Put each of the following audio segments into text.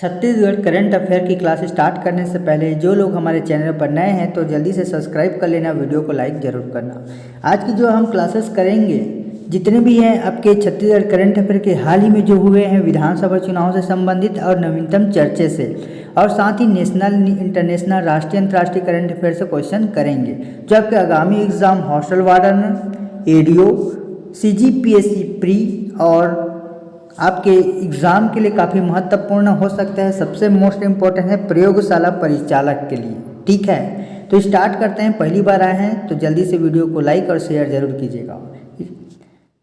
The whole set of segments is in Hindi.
छत्तीसगढ़ करंट अफेयर की क्लास स्टार्ट करने से पहले जो लोग हमारे चैनल पर नए हैं तो जल्दी से सब्सक्राइब कर लेना, वीडियो को लाइक जरूर करना। आज की जो हम क्लासेस करेंगे जितने भी हैं आपके छत्तीसगढ़ करंट अफेयर के हाल ही में जो हुए हैं विधानसभा चुनाव से संबंधित और नवीनतम चर्चे से, और साथ ही नेशनल इंटरनेशनल राष्ट्रीय अंतर्राष्ट्रीय करंट अफेयर से क्वेश्चन करेंगे जो आपके आगामी exam hostel warden, ADO, CGPSC pre और आपके एग्ज़ाम के लिए काफ़ी महत्वपूर्ण हो सकता है। सबसे मोस्ट इम्पोर्टेंट है प्रयोगशाला परिचालक के लिए। ठीक है, तो स्टार्ट करते हैं। पहली बार आए हैं तो जल्दी से वीडियो को लाइक और शेयर जरूर कीजिएगा।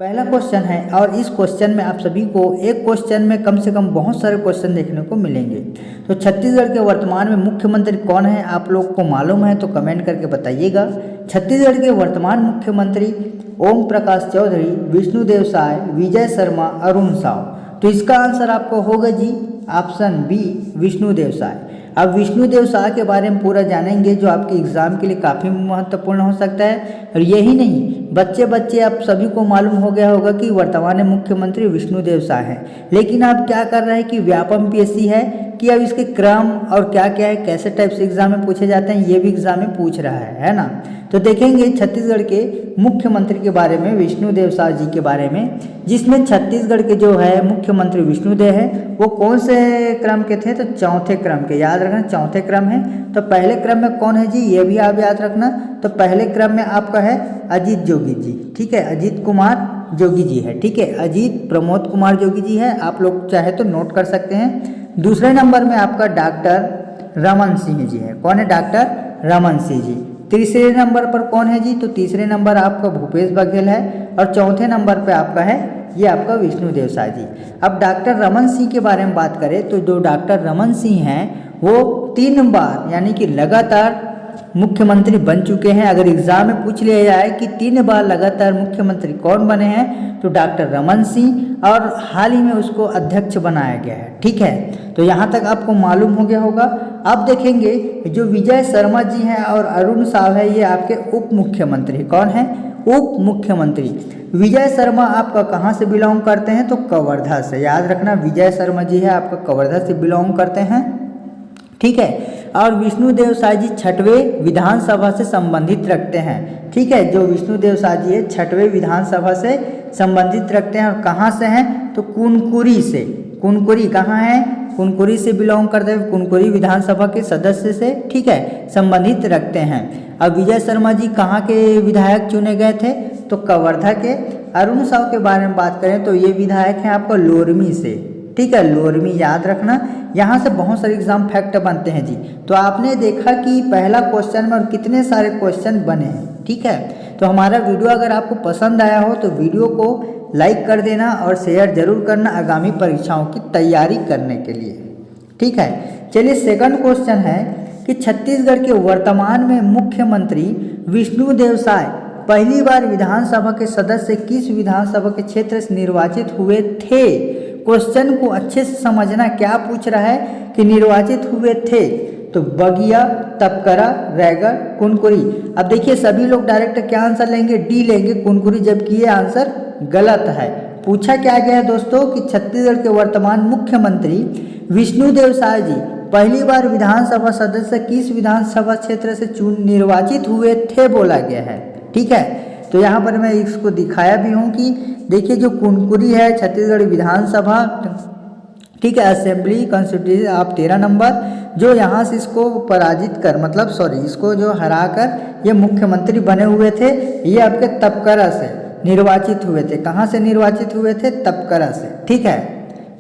पहला क्वेश्चन है और इस क्वेश्चन में आप सभी को एक क्वेश्चन में कम से कम बहुत सारे क्वेश्चन देखने को मिलेंगे। तो छत्तीसगढ़ के वर्तमान में मुख्यमंत्री कौन है, आप लोग को मालूम है तो कमेंट करके बताइएगा। छत्तीसगढ़ के वर्तमान मुख्यमंत्री ओम प्रकाश चौधरी, विष्णुदेव साय, विजय शर्मा, अरुण साव। तो इसका आंसर आपको होगा जी ऑप्शन बी विष्णुदेव साय। अब विष्णुदेव साय के बारे में पूरा जानेंगे जो आपके एग्जाम के लिए काफ़ी महत्वपूर्ण हो सकता है। और यही नहीं, बच्चे आप सभी को मालूम हो गया होगा कि वर्तमान मुख्यमंत्री विष्णुदेव साय हैं, लेकिन आप क्या कर रहे हैं कि व्यापम पीएससी है कि अब इसके क्रम और क्या क्या है, कैसे टाइप से एग्जाम में पूछे जाते हैं, ये भी एग्जाम में पूछ रहा है ना। तो देखेंगे छत्तीसगढ़ के मुख्यमंत्री के बारे में, विष्णुदेव साय जी के बारे में, जिसमें छत्तीसगढ़ के जो है मुख्यमंत्री विष्णुदेव है वो कौन से क्रम के थे, तो चौथे क्रम के। याद रखना चौथे क्रम है। तो पहले क्रम में कौन है जी, ये भी आप याद रखना। तो पहले क्रम में आपका है अजीत जोगी जी। ठीक है, अजीत कुमार जोगी जी है। ठीक है, अजीत प्रमोद कुमार जोगी जी है, आप लोग चाहे तो नोट कर सकते हैं। दूसरे नंबर में आपका डॉक्टर रमन सिंह जी है। कौन है, डॉक्टर रमन सिंह जी। तीसरे नंबर पर कौन है जी, तो तीसरे नंबर आपका भूपेश बघेल है। और चौथे नंबर पे आपका है ये आपका विष्णुदेव साय जी। अब डॉक्टर रमन सिंह के बारे में बात करें तो जो डॉक्टर रमन सिंह हैं वो 3 बार यानी कि लगातार मुख्यमंत्री बन चुके हैं। अगर एग्जाम में पूछ लिया जाए कि 3 बार लगातार मुख्यमंत्री कौन बने हैं तो डॉक्टर रमन सिंह, और हाल ही में उसको अध्यक्ष बनाया गया है। ठीक है, तो यहाँ तक आपको मालूम हो गया होगा। अब देखेंगे जो विजय शर्मा जी हैं और अरुण साव है ये आपके उप मुख्यमंत्री। कौन है, उप मुख्यमंत्री। विजय शर्मा आपका कहाँ से बिलोंग करते हैं, तो कवर्धा से। याद रखना विजय शर्मा जी है आपका कवर्धा से बिलोंग करते हैं। ठीक है, और विष्णुदेव साय जी 6वें विधानसभा से संबंधित रखते हैं। ठीक है, जो विष्णुदेव साय जी है 6वें विधानसभा से संबंधित रखते हैं। और कहाँ से हैं, तो कुनकुरी से। कुनकुरी कहाँ है, कुनकुरी से बिलोंग करते हैं, कुनकुरी विधानसभा के सदस्य से। ठीक है, संबंधित रखते हैं। अब विजय शर्मा जी कहाँ के विधायक चुने गए थे, तो कवर्धा के। अरुण साव के बारे में बात करें तो ये विधायक हैं आपका लोरमी से। ठीक है, लोरमी याद रखना। यहाँ से बहुत सारे एग्जाम फैक्ट बनते हैं जी। तो आपने देखा कि पहला क्वेश्चन में और कितने सारे क्वेश्चन बने हैं। ठीक है, तो हमारा वीडियो अगर आपको पसंद आया हो तो वीडियो को लाइक कर देना और शेयर जरूर करना आगामी परीक्षाओं की तैयारी करने के लिए। ठीक है, चलिए सेकंड क्वेश्चन है कि छत्तीसगढ़ के वर्तमान में मुख्यमंत्री विष्णुदेव साय पहली बार विधानसभा के सदस्य किस विधानसभा के क्षेत्र से निर्वाचित हुए थे। क्वेश्चन को अच्छे से समझना, क्या पूछ रहा है कि निर्वाचित हुए थे, तो बगिया, तपकरा, रायगढ़, कुनकुरी। अब देखिए सभी लोग डायरेक्ट क्या आंसर लेंगे, डी लेंगे कुनकुरी, जबकि ये आंसर गलत है। पूछा क्या गया है दोस्तों कि छत्तीसगढ़ के वर्तमान मुख्यमंत्री विष्णुदेव साय जी पहली बार विधानसभा सदस्य किस विधानसभा क्षेत्र से निर्वाचित हुए थे बोला गया है। ठीक है, तो यहाँ पर मैं इसको दिखाया भी हूँ कि देखिए जो कुनकुरी है छत्तीसगढ़ विधानसभा, ठीक है, असेंबली कॉन्स्टिट्यूंसी आप 13 नंबर, जो यहाँ से इसको पराजित कर इसको जो हरा कर ये मुख्यमंत्री बने हुए थे, ये आपके तपकरा से निर्वाचित हुए थे। कहाँ से निर्वाचित हुए थे, तपकरा से। ठीक है,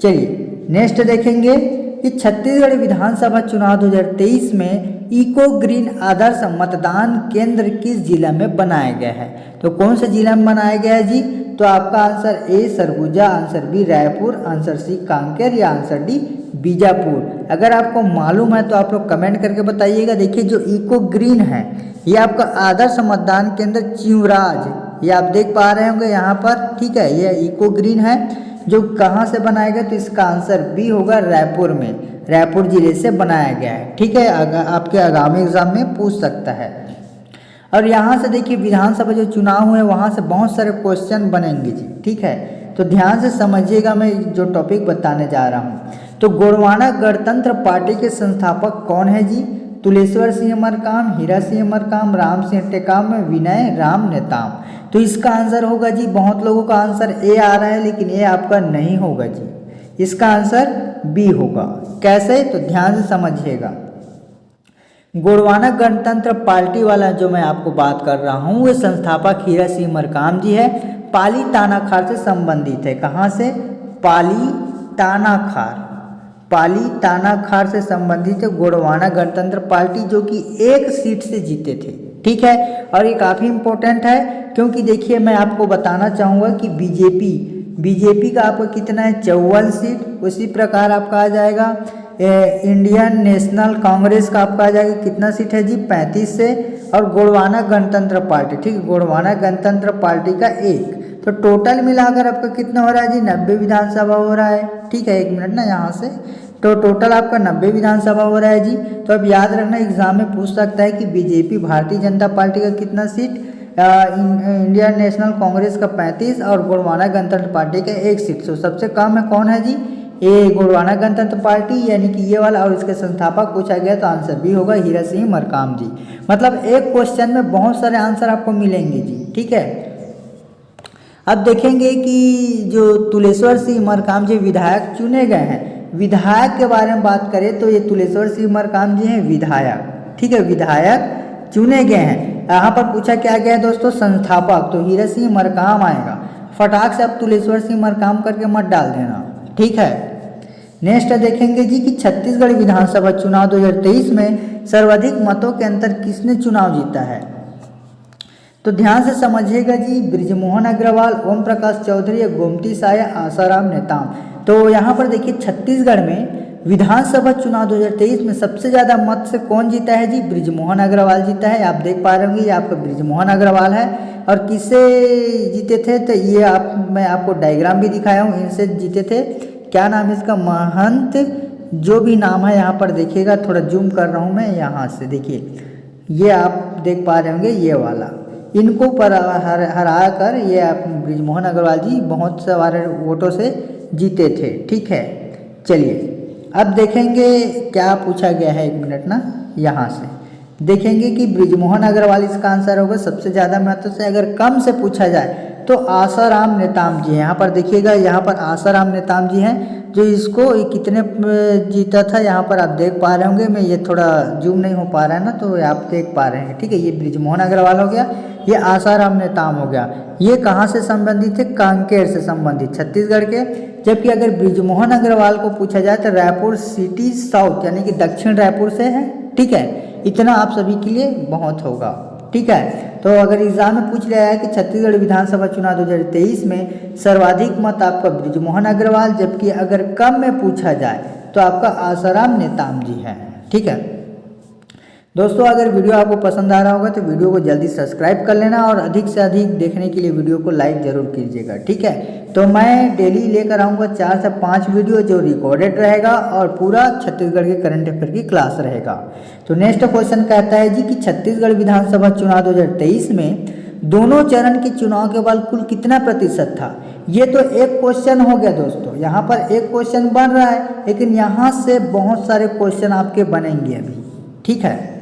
चलिए नेक्स्ट देखेंगे कि छत्तीसगढ़ विधानसभा चुनाव 2023 में इको ग्रीन आदर्श मतदान केंद्र किस जिला में बनाया गया है, तो कौन से जिला में बनाया गया है जी, तो आपका answer A Surguja, answer B Raipur, answer C Kanker या आंसर डी बीजापुर। अगर आपको मालूम है तो आप लोग कमेंट करके बताइएगा। देखिए जो इको ग्रीन है ये आपका आदर्श मतदान केंद्र चिवराज, ये आप देख पा रहे होंगे यहाँ पर। ठीक है, ये इको ग्रीन है जो कहाँ से बनाया गया, तो इसका आंसर बी होगा रायपुर में, रायपुर जिले से बनाया गया है। ठीक है, आपके आगामी एग्जाम में पूछ सकता है। और यहाँ से देखिए विधानसभा जो चुनाव हुए वहाँ से बहुत सारे क्वेश्चन बनेंगे जी। ठीक है, तो ध्यान से समझिएगा, मैं जो टॉपिक बताने जा रहा हूँ। तो गोंडवाना गणतंत्र पार्टी के संस्थापक कौन है जी? तुलेश्वर सिंह मरकाम, हीरा सिंह मरकाम, राम सिंह टेकाम, विनय राम नेताम। तो इसका आंसर होगा जी, बहुत लोगों का आंसर ए आ रहा है लेकिन ए आपका नहीं होगा जी, इसका आंसर बी होगा। कैसे? तो ध्यान से समझिएगा। गोंडवाना गणतंत्र पार्टी वाला जो मैं आपको बात कर रहा हूँ वो संस्थापक हीरा सिंह मरकाम जी है, पाली तानाखार से संबंधित है। कहाँ से? पाली तानाखार, पाली तानाखार से संबंधित है गोंडवाना गणतंत्र पार्टी, जो कि एक सीट से जीते थे। ठीक है, और ये काफ़ी इम्पोर्टेंट है क्योंकि देखिए मैं आपको बताना चाहूँगा कि बीजेपी का आपका कितना है? 54 सीट। उसी प्रकार आपका आ जाएगा इंडियन नेशनल कांग्रेस का आपका आ जाएगा कितना सीट है जी? 35 से। और गोंडवाना गणतंत्र पार्टी, ठीक है, गोंडवाना गणतंत्र पार्टी का 1। तो टोटल मिलाकर आपका कितना हो रहा है जी? 90 विधानसभा हो रहा है। ठीक है, 1 मिनट ना यहाँ से, तो टोटल आपका 90 विधानसभा हो रहा है जी। तो अब याद रखना, एग्जाम में पूछ सकता है कि बीजेपी भारतीय जनता पार्टी का कितना सीट, इंडियन नेशनल कांग्रेस का 35 और गोंडवाना गणतंत्र पार्टी का 1 सीट। तो सबसे कम है कौन है जी? ये गोंडवाना गणतंत्र पार्टी, यानी कि ये वाला, और इसके संस्थापक पूछा गया तो आंसर बी होगा, हीरा सिंह मरकाम जी। मतलब एक क्वेश्चन में बहुत सारे आंसर आपको मिलेंगे जी। ठीक है, अब देखेंगे कि जो तुलेश्वर सिंह मरकाम जी विधायक चुने गए हैं, विधायक के बारे में बात करें तो ये तुलेश्वर सिंह मरकाम जी हैं विधायक। ठीक है, विधायक चुने गए हैं। यहाँ पर पूछा क्या गया है दोस्तों? संस्थापक, तो हीरा सिंह मरकाम आएगा। फटाक से आप तुलेश्वर सिंह मरकाम करके मत डाल देना। ठीक है, नेक्स्ट देखेंगे जी कि छत्तीसगढ़ विधानसभा चुनाव 2023 में सर्वाधिक मतों के अंतर किसने चुनाव जीता है? तो ध्यान से समझिएगा जी, बृजमोहन अग्रवाल, ओम प्रकाश चौधरी, गोमती साय, आसाराम नेताम। तो यहाँ पर देखिए छत्तीसगढ़ में विधानसभा चुनाव 2023 में सबसे ज़्यादा मत से कौन जीता है जी? बृजमोहन अग्रवाल जीता है। आप देख पा रहे होंगे ये आपका बृजमोहन अग्रवाल है। और किससे जीते थे? तो ये मैं आपको डायग्राम भी दिखाया हूँ, इनसे जीते थे। क्या नाम है इसका? महंत, जो भी नाम है यहाँ पर देखिएगा, थोड़ा जूम कर रहा हूँ मैं यहाँ से, देखिए ये आप देख पा रहे होंगे, ये वाला, इनको पर हरा कर ये आप बृजमोहन अग्रवाल जी बहुत सारे वोटों से जीते थे। ठीक है, चलिए अब देखेंगे क्या पूछा गया है, 1 मिनट ना, यहाँ से देखेंगे कि बृजमोहन अग्रवाल इसका आंसर होगा सबसे ज़्यादा महत्व से। अगर कम से पूछा जाए तो आसाराम नेताम जी हैं। यहाँ पर देखिएगा, यहाँ पर आसाराम नेताम जी हैं, जो इसको कितने जीता था यहाँ पर आप देख पा रहे होंगे। मैं ये थोड़ा जूम नहीं हो पा रहा है ना, तो आप देख पा रहे हैं। ठीक है, ये बृजमोहन अग्रवाल हो गया, ये आसाराम नेताम हो गया। ये कहाँ से संबंधित है? कांकेर से संबंधित, छत्तीसगढ़ के। जबकि अगर बृजमोहन अग्रवाल को पूछा जाए तो रायपुर सिटी साउथ, यानी कि दक्षिण रायपुर से है। ठीक है, इतना आप सभी के लिए बहुत होगा। ठीक है, तो अगर एग्जाम में पूछ लिया है कि छत्तीसगढ़ विधानसभा चुनाव 2023 में सर्वाधिक मत आपका बृजमोहन अग्रवाल, जबकि अगर कम में पूछा जाए तो आपका आसाराम नेताम जी है। ठीक है दोस्तों, अगर वीडियो आपको पसंद आ रहा होगा तो वीडियो को जल्दी सब्सक्राइब कर लेना और अधिक से अधिक देखने के लिए वीडियो को लाइक जरूर कीजिएगा। ठीक है, तो मैं डेली लेकर आऊँगा 4 से 5 वीडियो जो रिकॉर्डेड रहेगा और पूरा छत्तीसगढ़ के करंट अफेयर की क्लास रहेगा। तो नेक्स्ट क्वेश्चन कहता है जी कि छत्तीसगढ़ विधानसभा चुनाव 2023 में दोनों चरण के चुनाव के बाद कुल कितना प्रतिशत था? ये तो एक क्वेश्चन हो गया दोस्तों, यहाँ पर एक क्वेश्चन बन रहा है, लेकिन यहाँ से बहुत सारे क्वेश्चन आपके बनेंगे अभी। ठीक है,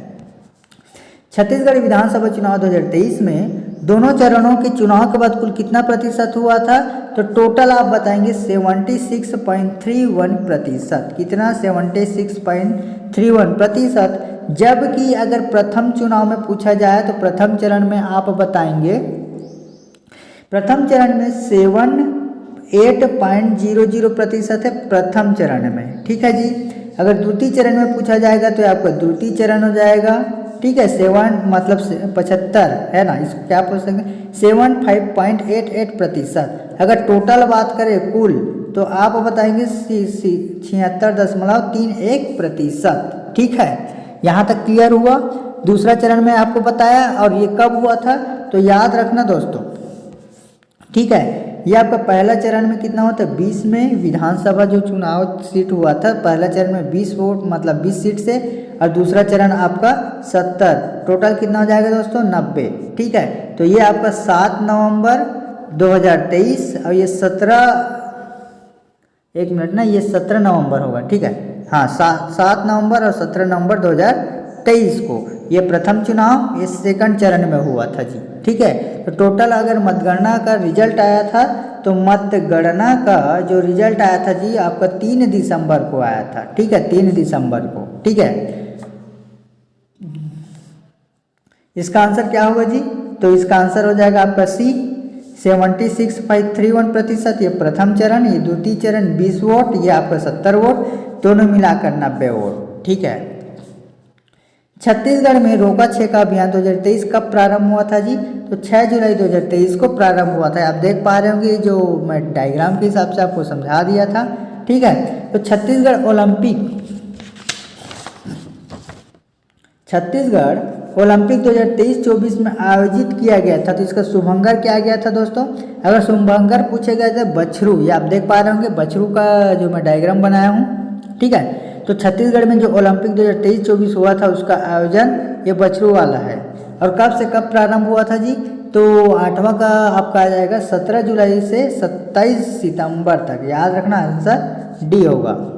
छत्तीसगढ़ विधानसभा चुनाव 2023 में दोनों चरणों के चुनाव के बाद कुल कितना प्रतिशत हुआ था? तो टोटल आप बताएंगे 76.31%। कितना? 76.31%। जबकि अगर प्रथम चुनाव में पूछा जाए तो प्रथम चरण में आप बताएंगे, प्रथम चरण में 78.00% है प्रथम चरण में। ठीक है जी, अगर द्वितीय चरण में पूछा जाएगा तो आपका द्वितीय चरण हो जाएगा। ठीक है, 7 मतलब 75 है ना, इसको क्या पूछ सकते हैं? 75.88%। अगर टोटल बात करें कुल तो आप बताएंगे 76.31%। ठीक है, यहाँ तक क्लियर हुआ। दूसरा चरण में आपको बताया, और ये कब हुआ था तो याद रखना दोस्तों। ठीक है, ये आपका पहला चरण में कितना होता है? 20 में विधानसभा जो चुनाव सीट हुआ था, पहला चरण में 20 वोट मतलब 20 सीट से, और दूसरा चरण आपका 70। टोटल कितना हो जाएगा दोस्तों? 90। ठीक है, तो ये आपका 7 नवंबर 2023 और ये 17 नवंबर होगा, ठीक है। हाँ, 7 नवंबर और 17 नवंबर 2023 को ये प्रथम चुनाव ये सेकंड चरण में हुआ था जी, ठीक है। तो टोटल अगर मतगणना का रिजल्ट आया था तो मतगणना का जो रिजल्ट आया था जी आपका 3 दिसंबर को आया था, ठीक है, 3 दिसंबर को, ठीक है। इसका आंसर क्या होगा जी? तो इसका आंसर हो जाएगा आपका सी, 76.31%। ये प्रथम चरण, ये द्वितीय चरण 20 वोट, ये आपका 70 वोट, दोनों मिलाकर 90 वोट, ठीक है। छत्तीसगढ़ में रोका छेका अभियान 2023 कब प्रारंभ हुआ था जी? तो 6 जुलाई 2023 को प्रारंभ हुआ था। आप देख पा रहे होंगे जो मैं डायग्राम के हिसाब से आपको समझा दिया था, ठीक है। तो छत्तीसगढ़ ओलंपिक 2023-24 में आयोजित किया गया था। तो इसका शुभंकर क्या गया था दोस्तों? अगर शुभंकर पूछे गए थे बछरू, ये आप देख पा रहे होंगे बछरू का जो मैं डायग्राम बनाया हूँ, ठीक है। तो छत्तीसगढ़ में जो ओलंपिक 2023-24 हुआ था उसका आयोजन ये बछरू वाला है। और कब से कब प्रारंभ हुआ था जी? तो 8वां का आपका आ जाएगा 17 जुलाई से 27 सितंबर तक, याद रखना आंसर डी होगा।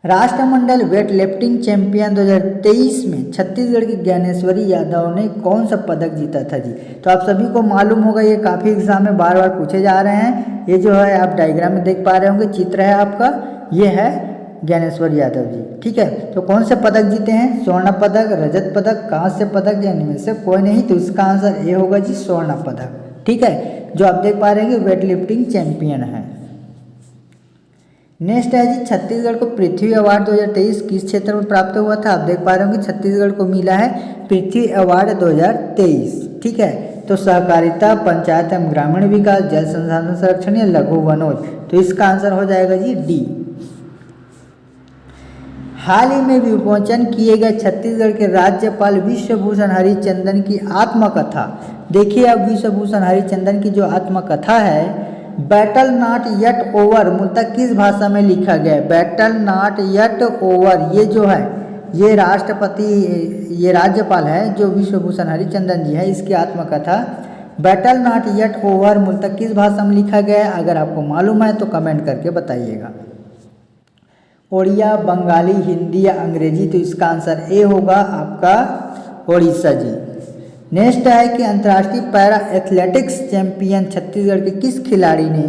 राष्ट्रमंडल वेट लिफ्टिंग चैंपियन 2023 में छत्तीसगढ़ की ज्ञानेश्वरी यादव ने कौन सा पदक जीता था जी? तो आप सभी को मालूम होगा, ये काफ़ी एग्जाम में बार बार पूछे जा रहे हैं। ये जो है आप डायग्राम में देख पा रहे होंगे, चित्र है आपका, ये है ज्ञानेश्वर यादव जी, ठीक है। तो कौन से पदक जीते हैं? स्वर्ण पदक, रजत पदक, कांस्य पदक या इनमें से कोई नहीं? तो इसका आंसर ए होगा जी, स्वर्ण पदक, ठीक है। जो आप देख पा रहे हैं वेट लिफ्टिंग चैंपियन है। नेक्स्ट है जी, छत्तीसगढ़ को पृथ्वी अवार्ड 2023 किस क्षेत्र में प्राप्त हुआ था? आप देख पा रहे होंगे छत्तीसगढ़ को मिला है पृथ्वी अवार्ड 2023, ठीक है। तो सहकारिता, पंचायत एवं ग्रामीण विकास, जल संसाधन संरक्षण या लघु वनोज, तो इसका आंसर हो जाएगा जी डी। हाल ही में विमोचन किए गए छत्तीसगढ़ के राज्यपाल विश्वभूषण हरिचंदन की आत्मकथा, देखिए अब विश्वभूषण हरिचंदन की जो आत्मकथा है बैटल नॉट येट ओवर मूलतः किस भाषा में लिखा गया है? बैटल नॉट येट ओवर, ये जो है ये राष्ट्रपति, ये राज्यपाल है जो विश्वभूषण हरिचंदन जी है, इसकी आत्मकथा बैटल नॉट येट ओवर मूलतः किस भाषा में लिखा गया है? अगर आपको मालूम है तो कमेंट करके बताइएगा। ओडिया, बंगाली, हिंदी या अंग्रेजी? तो इसका आंसर ए होगा आपका ओडिशा जी। नेक्स्ट है कि अंतर्राष्ट्रीय पैरा एथलेटिक्स चैंपियन छत्तीसगढ़ के किस खिलाड़ी ने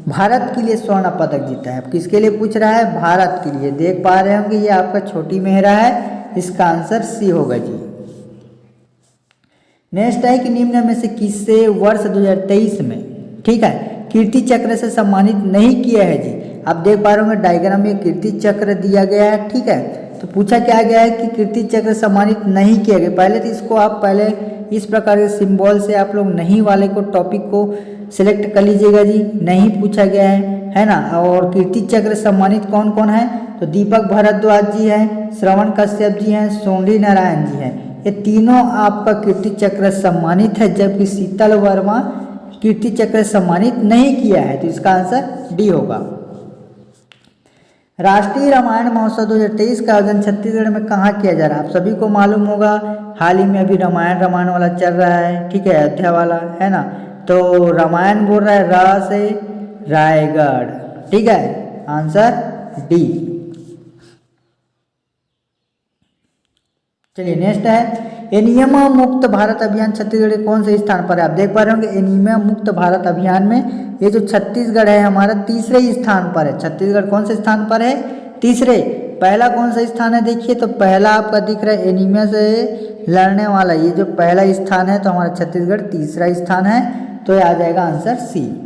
भारत के लिए स्वर्ण पदक जीता है? किसके लिए पूछ रहा है? भारत के लिए। देख पा रहे होंगे ये आपका छोटी मेहरा है, इसका आंसर सी होगा जी। नेक्स्ट है कि निम्न में से किससे वर्ष 2023 में, ठीक है, कीर्ति चक्र से सम्मानित नहीं किया है जी? आप देख पा रहे होंगे डायग्राम में कीर्ति चक्र दिया गया है, ठीक है। तो पूछा क्या गया है कि कीर्ति चक्र सम्मानित नहीं किया गया। पहले तो इसको आप पहले इस प्रकार के सिंबल से आप लोग नहीं वाले को टॉपिक को सिलेक्ट कर लीजिएगा जी, नहीं पूछा गया है ना। और कीर्ति चक्र सम्मानित कौन कौन है? तो दीपक भारद्वाज जी हैं, श्रवण कश्यप जी हैं, सोंडी नारायण जी हैं, ये तीनों आपका कीर्ति चक्र सम्मानित है, जबकि शीतल वर्मा कीर्ति चक्र सम्मानित नहीं किया है। तो इसका आंसर डी होगा। राष्ट्रीय रामायण महोत्सव 2023 का आयोजन छत्तीसगढ़ में कहाँ किया जा रहा है? आप सभी को मालूम होगा, हाल ही में अभी रामायण वाला चल रहा है, ठीक है, अयोध्या वाला है ना। तो रामायण बोल रहा है रा से रायगढ़, ठीक है, आंसर डी। चलिए नेक्स्ट है एनीमिया मुक्त भारत अभियान छत्तीसगढ़ के कौन से स्थान पर है? आप देख पा रहे होंगे एनीमिया मुक्त भारत अभियान में ये जो छत्तीसगढ़ है हमारा तीसरे स्थान पर है। छत्तीसगढ़ कौन से स्थान पर है? तीसरे। पहला कौन सा स्थान है? देखिए तो पहला आपका दिख रहा है एनीमिया से लड़ने वाला, ये जो पहला स्थान है तो हमारा छत्तीसगढ़ तीसरा स्थान है, तो ये आ जाएगा आंसर सी।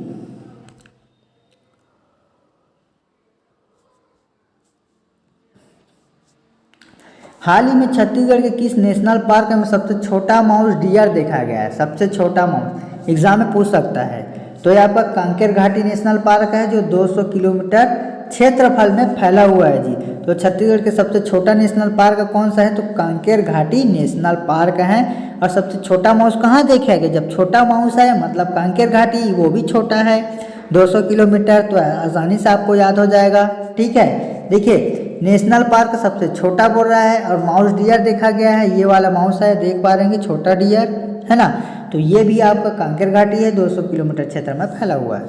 हाल ही में छत्तीसगढ़ के किस नेशनल पार्क में सबसे छोटा माउस डियर देखा गया है? सबसे छोटा माउस एग्जाम में पूछ सकता है। तो ये आपका कांकेर घाटी नेशनल पार्क है जो 200 किलोमीटर क्षेत्रफल में फैला हुआ है जी। तो छत्तीसगढ़ के सबसे छोटा नेशनल पार्क कौन सा है? तो कांकेर घाटी नेशनल पार्क है। और सबसे छोटा माउस कहाँ देखा गया? जब छोटा माउस है मतलब कांकेर घाटी, वो भी छोटा है 200 किलोमीटर, तो आसानी से आपको याद हो जाएगा, ठीक है। देखिए नेशनल पार्क सबसे छोटा बोल रहा है और माउस डियर देखा गया है, ये वाला माउस है, देख पा रहे हैं छोटा डियर है ना। तो ये भी आपका कांकेर घाटी है, 200 किलोमीटर क्षेत्र में फैला हुआ है।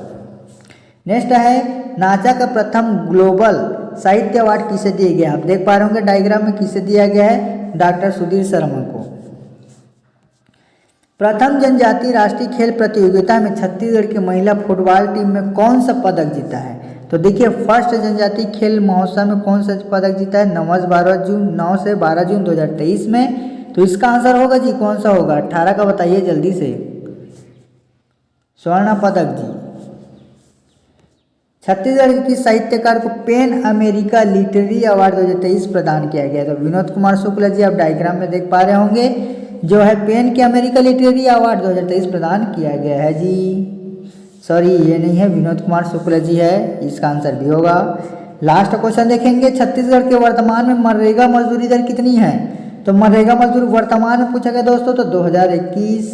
नेक्स्ट है नासा का प्रथम ग्लोबल साहित्य अवार्ड किसे दिया गया? आप देख पा रहे होंगे डायग्राम में किसे दिया गया है, डॉक्टर सुधीर शर्मा को। प्रथम जनजातीय राष्ट्रीय खेल प्रतियोगिता में छत्तीसगढ़ की महिला फुटबॉल टीम में कौन सा पदक जीता है? तो देखिए फर्स्ट जनजातीय खेल महोत्सव में कौन सा पदक जीता है? 9 से 12 जून 2023 में। तो इसका आंसर होगा जी कौन सा होगा? 18 का बताइए जल्दी से। स्वर्ण पदक जी। छत्तीसगढ़ की साहित्यकार को पेन अमेरिका लिटरेरी अवार्ड 2023 प्रदान किया गया। तो विनोद कुमार शुक्ला जी, आप डायग्राम में देख पा रहे होंगे, जो है पेन के अमेरिका लिटरेरी अवार्ड 2023 प्रदान किया गया है जी। सॉरी ये नहीं है, विनोद कुमार शुक्ला जी है, इसका आंसर भी होगा। लास्ट क्वेश्चन देखेंगे, छत्तीसगढ़ के वर्तमान में मनरेगा मजदूरी दर कितनी है? तो मनरेगा मजदूरी वर्तमान में पूछा गया दोस्तों, तो 2021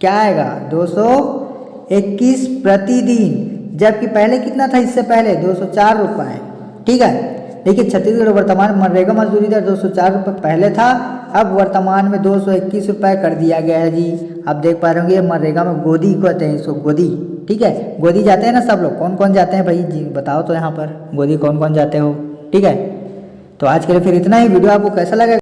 क्या आएगा? 221 प्रतिदिन, जबकि पहले कितना था? इससे पहले 204 रुपये। ठीक है, देखिए छत्तीसगढ़ वर्तमान मनरेगा मजदूरी दर 204 रुपये पहले था, अब वर्तमान में 221 रुपये कर दिया गया है जी। आप देख पा रहे होंगे मनरेगा में गोदी कहते हैं इसको, गोदी। ठीक है, गोदी जाते हैं ना सब लोग, कौन कौन जाते हैं भाई जी बताओ तो यहाँ पर गोदी कौन कौन जाते हो? ठीक है, तो आज के लिए फिर इतना ही। वीडियो आपको कैसा लगा?